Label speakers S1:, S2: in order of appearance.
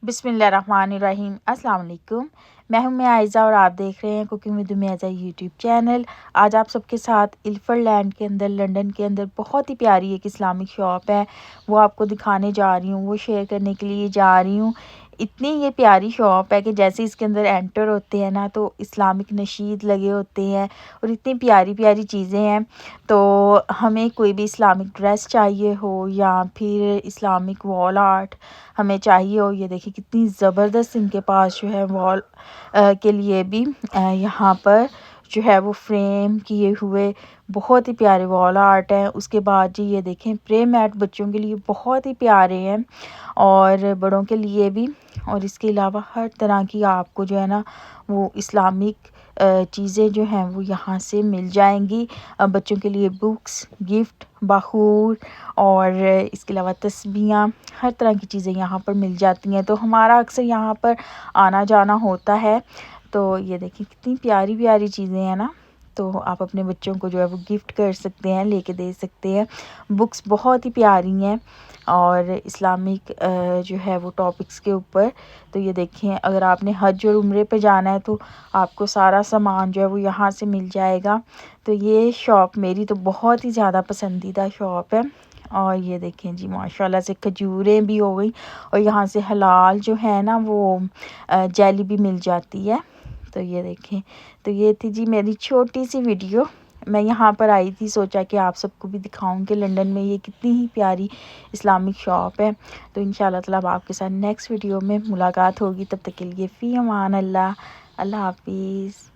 S1: बिस्मिल्लाहिर्रहमानिर्रहीम। अस्सलाम वालेकुम। मैं हूं आयज़ा और आप देख रहे हैं कुकिंग विद उम्मी यूट्यूब चैनल। आज आप सबके साथ इल्फर्ड लैंड के अंदर लंदन के अंदर बहुत ही प्यारी एक इस्लामिक शॉप है, वो आपको दिखाने जा रही हूँ, वो शेयर करने के लिए जा रही हूँ। इतनी ये प्यारी शॉप है कि जैसे इसके अंदर एंटर होते हैं ना तो इस्लामिक नशीद लगे होते हैं और इतनी प्यारी प्यारी चीज़ें हैं। तो हमें कोई भी इस्लामिक ड्रेस चाहिए हो या फिर इस्लामिक वॉल आर्ट हमें चाहिए हो, ये देखिए कितनी ज़बरदस्त इनके पास जो है वॉल के लिए भी यहाँ पर जो है वो फ्रेम किए हुए बहुत ही प्यारे वॉल आर्ट हैं। उसके बाद जी ये देखें प्रे मैट बच्चों के लिए बहुत ही प्यारे हैं और बड़ों के लिए भी। और इसके अलावा हर तरह की आपको जो है ना वो इस्लामिक चीज़ें जो हैं वो यहाँ से मिल जाएंगी। बच्चों के लिए बुक्स, गिफ्ट, बखूर और इसके अलावा तस्बीहां, हर तरह की चीज़ें यहाँ पर मिल जाती हैं। तो हमारा अक्सर यहाँ पर आना जाना होता है। तो ये देखिए कितनी प्यारी प्यारी चीज़ें हैं ना, तो आप अपने बच्चों को जो है वो गिफ्ट कर सकते हैं, लेके दे सकते हैं। बुक्स बहुत ही प्यारी हैं और इस्लामिक जो है वो टॉपिक्स के ऊपर। तो ये देखें अगर आपने हज और उम्रे पे जाना है तो आपको सारा सामान जो है वो यहाँ से मिल जाएगा। तो ये शॉप मेरी तो बहुत ही ज़्यादा पसंदीदा शॉप है। और ये देखें जी माशाल्लाह से खजूरें भी हो गई और यहाँ से हलाल जो है ना वो जेली भी मिल जाती है। तो ये देखें, तो ये थी जी मेरी छोटी सी वीडियो। मैं यहाँ पर आई थी, सोचा कि आप सबको भी दिखाऊं कि लंदन में ये कितनी ही प्यारी इस्लामिक शॉप है। तो इंशाल्लाह ताला अब आपके साथ नेक्स्ट वीडियो में मुलाकात होगी। तब तक के लिए फ़ी अमान अल्लाह, अल्लाह हाफिज़।